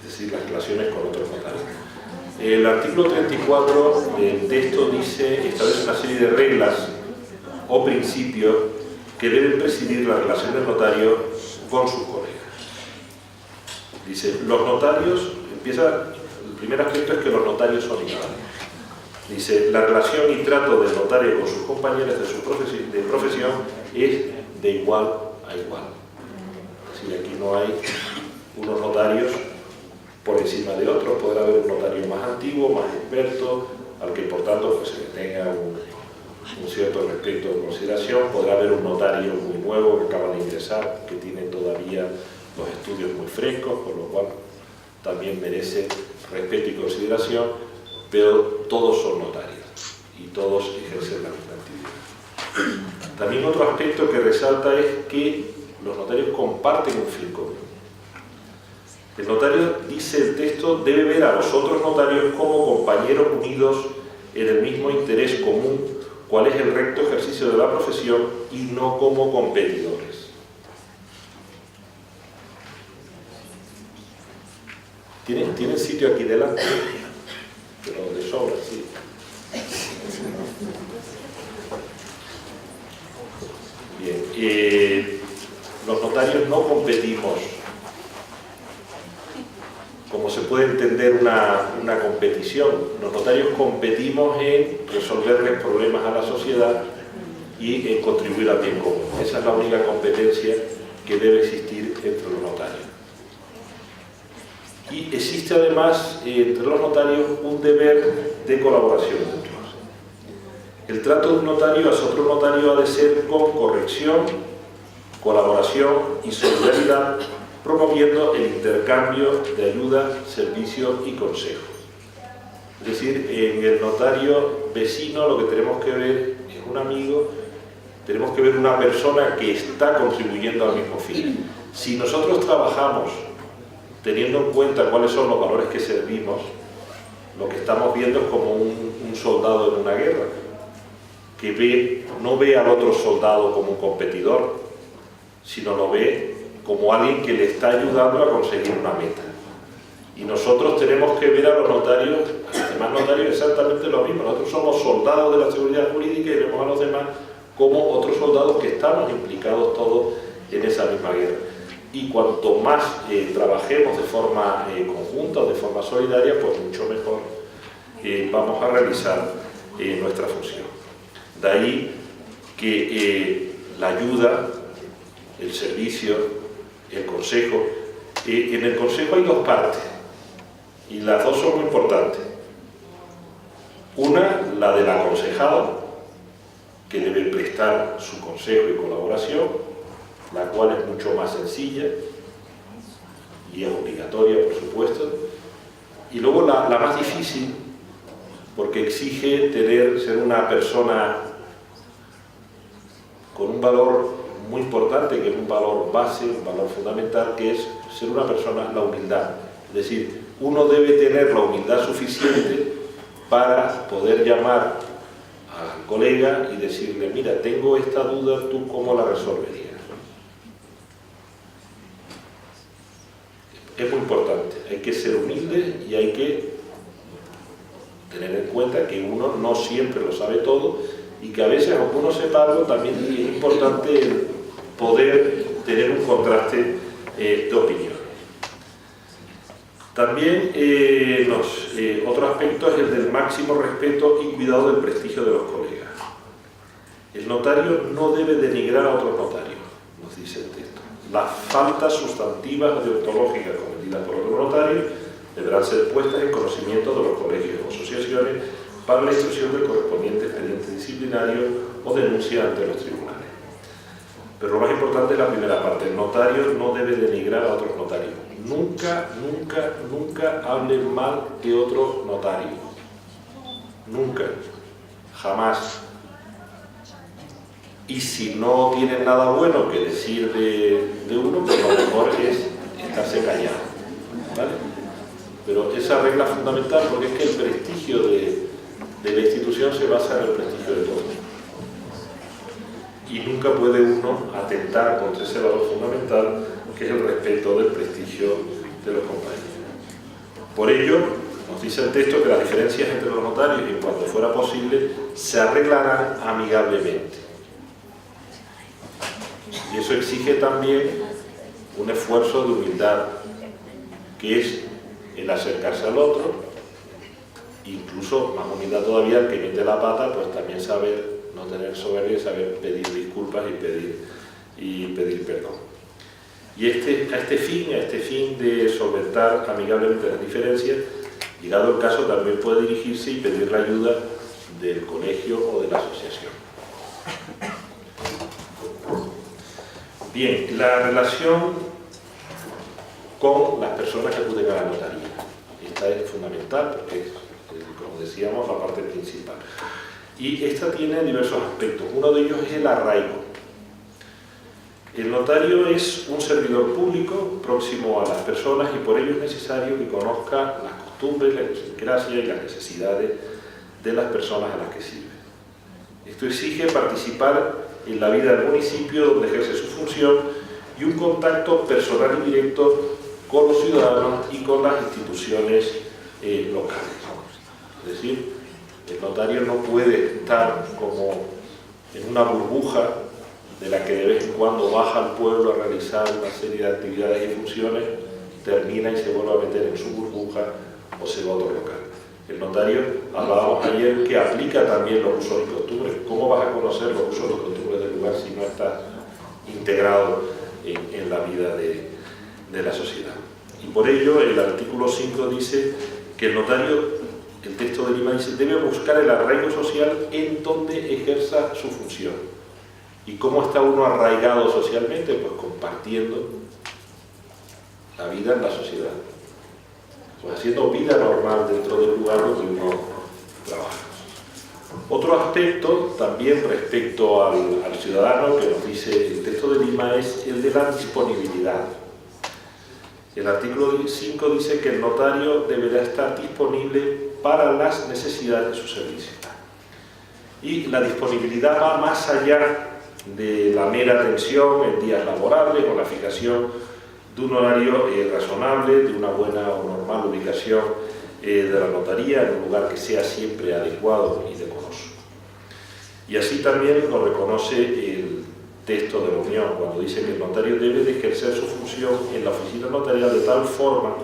es decir, las relaciones con otros notarios. El artículo 34 del texto establece una serie de reglas o principios que deben presidir la relación del notario con sus colegas. Dice, los notarios, el primer aspecto es que los notarios son iguales. Dice, la relación y trato del notario con sus compañeros de su profesión es de igual a igual. Es decir, aquí no hay unos notarios por encima de otros, podrá haber un notario más antiguo, más experto, al que por tanto pues, se le tenga un cierto respeto o consideración. Podrá haber un notario muy nuevo que acaba de ingresar, que tiene todavía los estudios muy frescos, por lo cual también merece respeto y consideración, pero todos son notarios y todos ejercen la misma actividad. También otro aspecto que resalta es que los notarios comparten un fin común. El notario, dice el texto, debe ver a los otros notarios como compañeros unidos en el mismo interés común, cuál es el recto ejercicio de la profesión, y no como competidores. ¿Tienen sitio aquí delante? Pero de sobra, sí. Bien, los notarios no competimos, como se puede entender una competición. Los notarios competimos en resolverles problemas a la sociedad y en contribuir al bien común. Esa es la única competencia que debe existir entre los notarios. Y existe además entre los notarios un deber de colaboración mutua. El trato de un notario hacia otro notario ha de ser con corrección, colaboración y solidaridad, promoviendo el intercambio de ayuda, servicio y consejo. Es decir, en el notario vecino lo que tenemos que ver es un amigo, tenemos que ver una persona que está contribuyendo al mismo fin. Si nosotros trabajamos teniendo en cuenta cuáles son los valores que servimos, lo que estamos viendo es como un soldado en una guerra, que no ve al otro soldado como un competidor, sino lo ve como alguien que le está ayudando a conseguir una meta. Y nosotros tenemos que ver a los notarios, a los demás notarios, exactamente lo mismo. Nosotros somos soldados de la seguridad jurídica y vemos a los demás como otros soldados que estamos implicados todos en esa misma guerra. Y cuanto más trabajemos de forma conjunta o de forma solidaria, pues mucho mejor vamos a realizar nuestra función. De ahí que la ayuda, el servicio, el consejo, en el consejo hay dos partes y las dos son muy importantes. Una, la del aconsejado, que debe prestar su consejo y colaboración, la cual es mucho más sencilla y es obligatoria, por supuesto. Y luego la más difícil, porque exige ser una persona con un valor muy importante, que es un valor base, un valor fundamental, que es ser una persona, la humildad. Es decir, uno debe tener la humildad suficiente para poder llamar al colega y decirle: mira, tengo esta duda, ¿tú cómo la resolverías? Es muy importante, hay que ser humilde y hay que tener en cuenta que uno no siempre lo sabe todo y que a veces, aunque uno sepa algo, también es importante el poder tener un contraste de opiniones. También otro aspecto es el del máximo respeto y cuidado del prestigio de los colegas. El notario no debe denigrar a otros notarios, nos dice el texto. Las faltas sustantivas o deontológicas cometidas por otros notarios deberán ser puestas en conocimiento de los colegios o asociaciones para la instrucción del correspondiente expediente disciplinario o denuncia ante los tribunales. Pero lo más importante es la primera parte. El notario no debe denigrar a otros notarios. Nunca, nunca, nunca hable mal de otro notario. Nunca. Jamás. Y si no tienen nada bueno que decir de uno, pues lo mejor es estarse callado, ¿vale? Pero esa regla es fundamental, porque es que el prestigio de la institución se basa en el prestigio de todos. Y nunca puede uno atentar contra ese valor fundamental, que es el respeto del prestigio de los compañeros. Por ello, nos dice el texto que las diferencias entre los notarios, en cuanto fuera posible, se arreglarán amigablemente. Y eso exige también un esfuerzo de humildad, que es el acercarse al otro, incluso más humildad todavía, el que mete la pata, pues también saber no tener soberbia, saber pedir disculpas y pedir perdón. Y a este fin de solventar amigablemente las diferencias, llegado el caso, también puede dirigirse y pedir la ayuda del colegio o de la asociación. Bien, la relación con las personas que acuden a la notaría. Esta es fundamental porque es, como decíamos, la parte principal. Y esta tiene diversos aspectos. Uno de ellos es el arraigo. El notario es un servidor público próximo a las personas y por ello es necesario que conozca las costumbres, la idiosincrasia y las necesidades de las personas a las que sirve. Esto exige participar en la vida del municipio donde ejerce su función y un contacto personal y directo con los ciudadanos y con las instituciones locales. Es decir, el notario no puede estar como en una burbuja de la que de vez en cuando baja al pueblo a realizar una serie de actividades y funciones, termina y se vuelve a meter en su burbuja o se va a otro local. El notario, hablábamos ayer, que aplica también los usos y costumbres. ¿Cómo vas a conocer los usos y costumbres del lugar si no estás integrado en la vida de la sociedad? Y por ello el artículo 5 dice que el notario, el texto de Lima dice, debe buscar el arraigo social en donde ejerza su función. ¿Y cómo está uno arraigado socialmente? Pues compartiendo la vida en la sociedad. Pues haciendo vida normal dentro del lugar donde uno trabaja. Otro aspecto también respecto al ciudadano que nos dice el texto de Lima es el de la disponibilidad. El artículo 5 dice que el notario deberá estar disponible para las necesidades de su servicio. Y la disponibilidad va más allá de la mera atención en días laborables o la fijación de un horario razonable, de una buena o normal ubicación de la notaría en un lugar que sea siempre adecuado y decoroso. Y así también lo reconoce el texto de la Unión cuando dice que el notario debe de ejercer su función en la oficina notarial de tal forma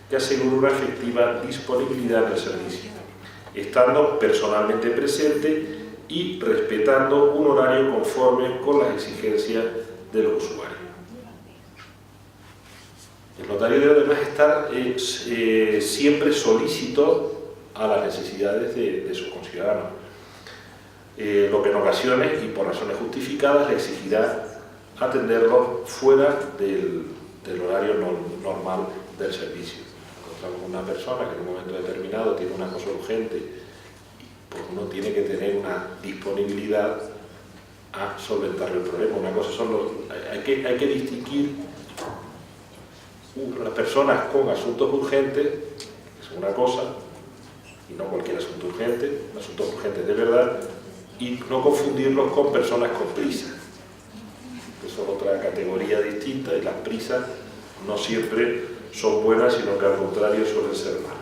que asegure una efectiva disponibilidad del servicio, estando personalmente presente y respetando un horario conforme con las exigencias de los usuarios. El notario debe además estar siempre solícito a las necesidades de sus conciudadanos, lo que en ocasiones y por razones justificadas le exigirá atenderlos fuera del horario normal del servicio. Encontramos una persona que en un momento determinado tiene una cosa urgente, pues uno tiene que tener una disponibilidad a solventar el problema. Una cosa son hay que distinguir las personas con asuntos urgentes, que es una cosa, y no cualquier asunto urgente, asuntos urgentes de verdad, y no confundirlos con personas con prisa, que son otra categoría distinta, y las prisas no siempre son buenas, sino que al contrario suelen ser malas.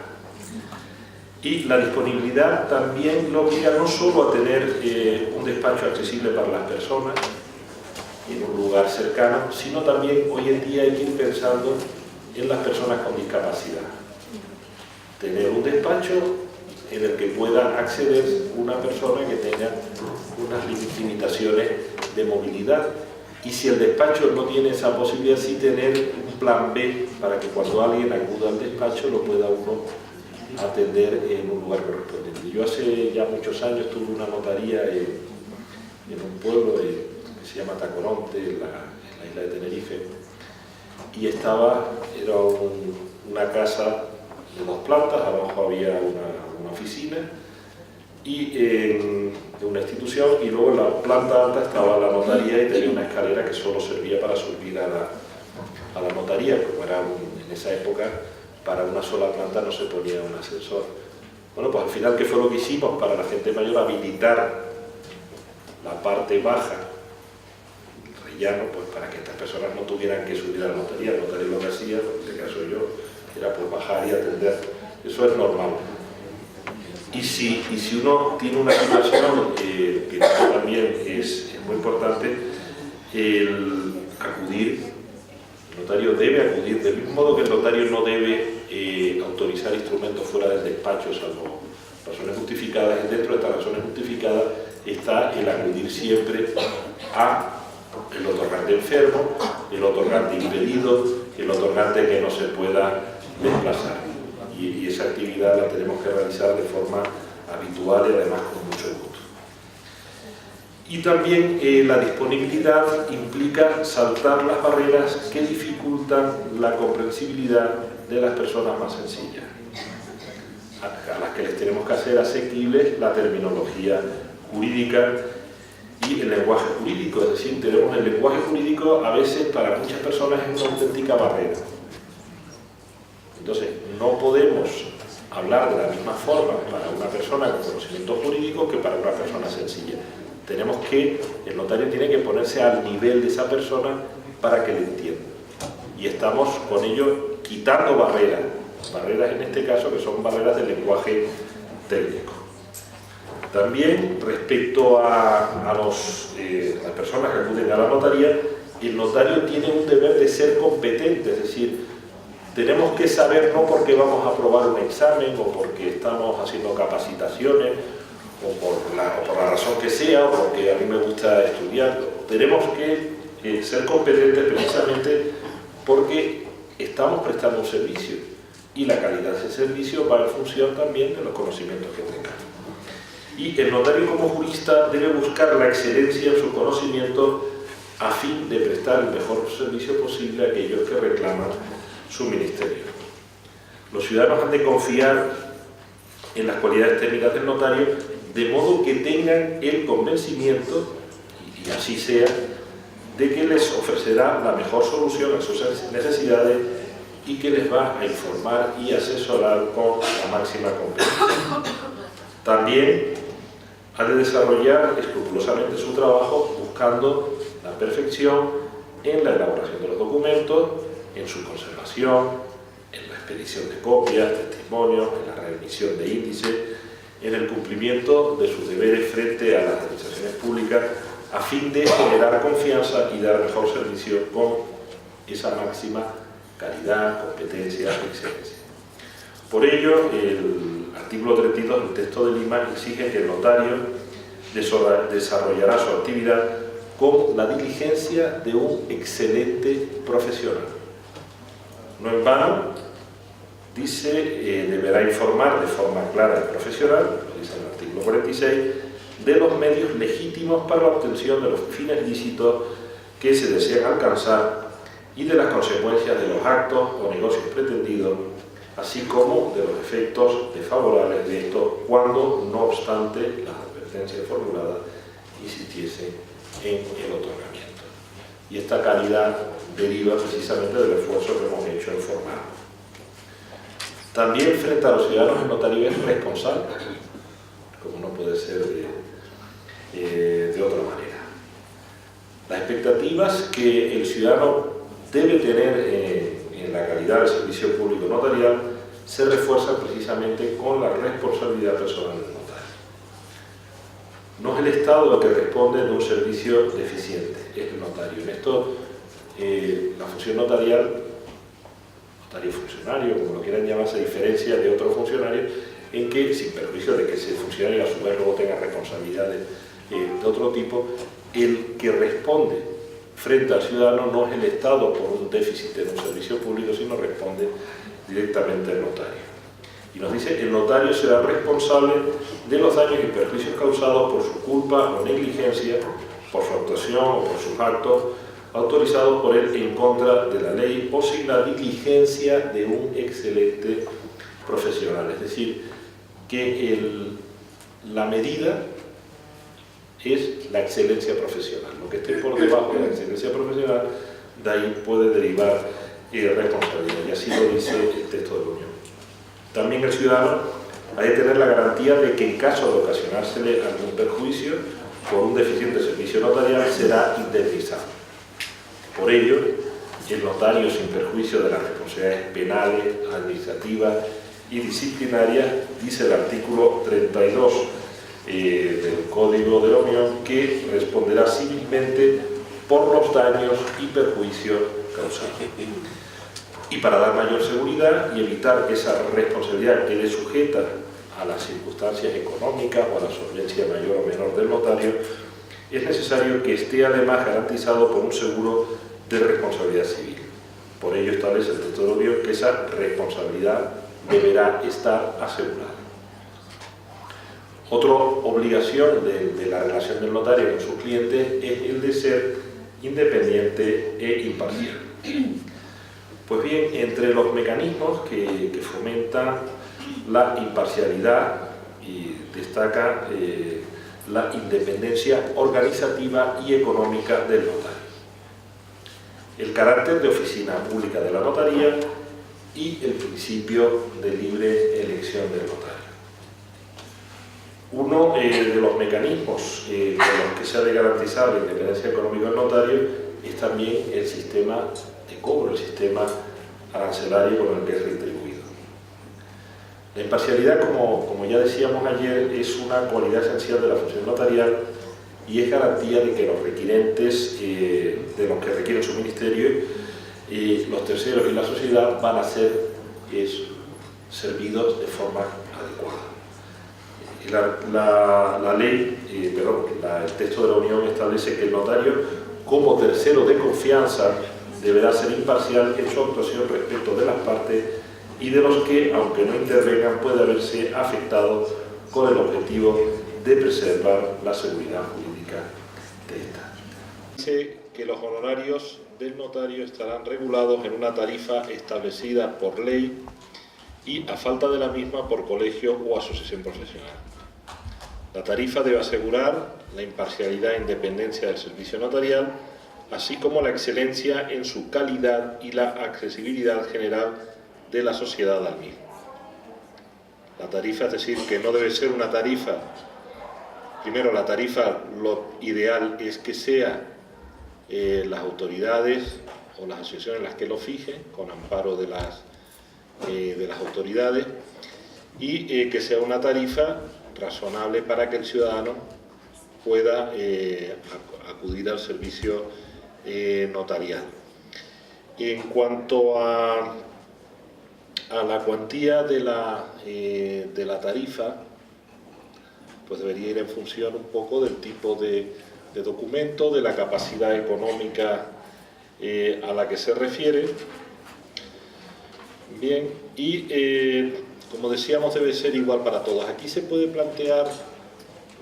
Y la disponibilidad también lo obliga no solo a tener un despacho accesible para las personas en un lugar cercano, sino también hoy en día hay que ir pensando en las personas con discapacidad. Tener un despacho en el que pueda acceder una persona que tenga unas limitaciones de movilidad. Y si el despacho no tiene esa posibilidad, sí tener un plan B para que cuando alguien acuda al despacho lo pueda uno atender en un lugar correspondiente. Yo hace ya muchos años tuve una notaría en un pueblo que se llama Tacoronte, en la isla de Tenerife, y era una casa de 2 plantas, abajo había una oficina y de una institución, y luego en la planta alta estaba la notaría y tenía una escalera que solo servía para subir a la notaría, como era en esa época para una sola planta no se ponía un ascensor. Bueno, pues al final, ¿qué fue lo que hicimos para la gente mayor? Habilitar la parte baja, el rellano, pues para que estas personas no tuvieran que subir a la notaría. El notario lo que hacía, en este caso yo, era pues bajar y atender. Eso es normal. Y si uno tiene una situación que también es muy importante, el acudir. El notario debe acudir, del mismo modo que el notario no debe autorizar instrumentos fuera del despacho, salvo razones justificadas. Dentro de estas razones justificadas está el acudir siempre a el otorgante enfermo, el otorgante impedido, el otorgante que no se pueda desplazar. Y esa actividad la tenemos que realizar de forma habitual y además con mucho gusto. Y también la disponibilidad implica saltar las barreras que dificultan la comprensibilidad de las personas más sencillas, a las que les tenemos que hacer asequible la terminología jurídica y el lenguaje jurídico. Es decir, tenemos el lenguaje jurídico, a veces para muchas personas es una auténtica barrera. Entonces, no podemos hablar de la misma forma para una persona con conocimiento jurídico que para una persona sencilla. El notario tiene que ponerse al nivel de esa persona para que le entienda. Y estamos con ello quitando barreras en este caso que son barreras del lenguaje técnico. También respecto a las personas que acuden a la notaría, el notario tiene un deber de ser competente, es decir, tenemos que saber, no porque vamos a aprobar un examen o porque estamos haciendo capacitaciones o por la razón que sea, o porque a mí me gusta estudiar, tenemos que ser competentes precisamente porque estamos prestando un servicio y la calidad de ese servicio va en función también de los conocimientos que tengan. Y el notario como jurista debe buscar la excelencia en su conocimiento a fin de prestar el mejor servicio posible a aquellos que reclaman su ministerio. Los ciudadanos han de confiar en las cualidades técnicas del notario de modo que tengan el convencimiento, y así sea, de que les ofrecerá la mejor solución a sus necesidades y que les va a informar y asesorar con la máxima competencia. También ha de desarrollar escrupulosamente su trabajo buscando la perfección en la elaboración de los documentos, en su conservación, en la expedición de copias, testimonios, en la remisión de índices, en el cumplimiento de sus deberes frente a las administraciones públicas a fin de generar confianza y dar mejor servicio con esa máxima calidad, competencia, excelencia. Por ello, el artículo 32 del texto de Lima exige que el notario desarrollará su actividad con la diligencia de un excelente profesional. No en vano, dice, deberá informar de forma clara y profesional, lo dice el artículo 46, de los medios legítimos para la obtención de los fines lícitos que se desean alcanzar y de las consecuencias de los actos o negocios pretendidos, así como de los efectos desfavorables de estos cuando, no obstante, las advertencias formuladas insistiesen en el otorgamiento. Y esta calidad deriva precisamente del esfuerzo que hemos hecho en formar. También frente a los ciudadanos el notario es responsable, como no puede ser de otra manera. Las expectativas que el ciudadano debe tener en la calidad del servicio público notarial se refuerzan precisamente con la responsabilidad personal del notario. No es el Estado el que responde de un servicio deficiente, es el notario. En esto, la función notarial, notario funcionario, como lo quieran llamar, se diferencia de otros funcionarios en que, sin perjuicio de que ese funcionario a su vez luego tenga responsabilidades de otro tipo, el que responde frente al ciudadano no es el Estado por un déficit en un servicio público, sino responde directamente el notario. Y nos dice, el notario será responsable de los daños y perjuicios causados por su culpa o negligencia, por su actuación o por sus actos, autorizados por él en contra de la ley o sin la diligencia de un excelente profesional. Es decir, que la medida es la excelencia profesional. Lo que esté por debajo de la excelencia profesional, de ahí puede derivar responsabilidad. Y así lo dice el texto de la Unión. También el ciudadano ha de tener la garantía de que en caso de ocasionársele algún perjuicio por un deficiente servicio notarial será indemnizado. Por ello, el notario, sin perjuicio de las responsabilidades penales, administrativas y disciplinarias, dice el artículo 32 del Código de la Unión, que responderá civilmente por los daños y perjuicios causados. Y para dar mayor seguridad y evitar que esa responsabilidad quede sujeta a las circunstancias económicas o a la solvencia mayor o menor del notario, es necesario que esté además garantizado por un seguro de responsabilidad civil. Por ello establece el texto de la Unión que esa responsabilidad deberá estar asegurada. Otra obligación de la relación del notario con sus clientes es el de ser independiente e imparcial. Pues bien, entre los mecanismos que fomentan la imparcialidad y destaca la independencia organizativa y económica del notario, el carácter de oficina pública de la notaría y el principio de libre elección del notario. Uno de los mecanismos con los que se ha de garantizar la independencia económica del notario es también el sistema de cobro, el sistema arancelario con el que es retribuido. La imparcialidad, como ya decíamos ayer, es una cualidad esencial de la función notarial y es garantía de que los requirentes de los que requieren su ministerio, los terceros y la sociedad van a ser servidos de forma adecuada. El texto de la Unión establece que el notario, como tercero de confianza, deberá ser imparcial en su actuación respecto de las partes y de los que, aunque no intervengan, puede haberse afectado con el objetivo de preservar la seguridad jurídica de esta. Dice que los honorarios del notario estarán regulados en una tarifa establecida por ley y, a falta de la misma, por colegio o asociación profesional. La tarifa debe asegurar la imparcialidad e independencia del servicio notarial, así como la excelencia en su calidad y la accesibilidad general de la sociedad al mismo. La tarifa, es decir, que no debe ser una tarifa. Primero, la tarifa, lo ideal es que sea las autoridades o las asociaciones las que lo fijen, con amparo de las autoridades, y que sea una tarifa razonable para que el ciudadano pueda acudir al servicio notarial. En cuanto a la cuantía de la tarifa, pues debería ir en función un poco del tipo de documento, de la capacidad económica a la que se refiere. Bien, y como decíamos, debe ser igual para todos. Aquí se puede plantear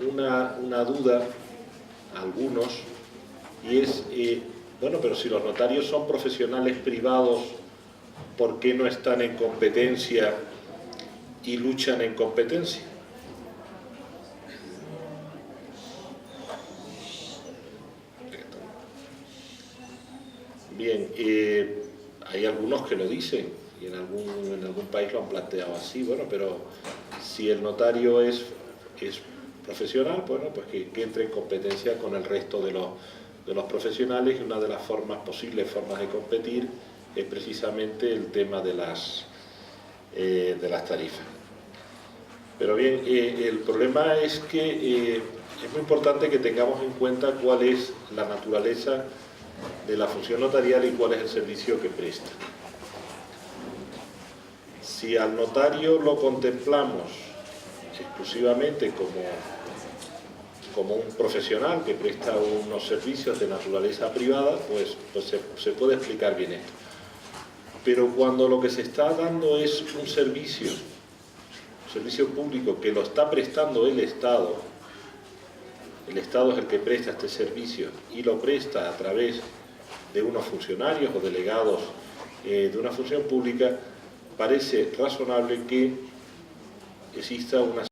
una duda a algunos, y es, bueno, pero si los notarios son profesionales privados, ¿por qué no están en competencia y luchan en competencia? Bien, hay algunos que lo dicen, y en algún país lo han planteado así. Bueno, pero si el notario es profesional, bueno, pues que entre en competencia con el resto de los profesionales, y una de las posibles formas de competir es precisamente el tema de las tarifas. Pero bien, el problema es que es muy importante que tengamos en cuenta cuál es la naturaleza de la función notarial y cuál es el servicio que presta. Si al notario lo contemplamos exclusivamente como un profesional que presta unos servicios de naturaleza privada, pues se puede explicar bien esto. Pero cuando lo que se está dando es un servicio público que lo está prestando el Estado es el que presta este servicio y lo presta a través de unos funcionarios o delegados de una función pública, parece razonable que exista una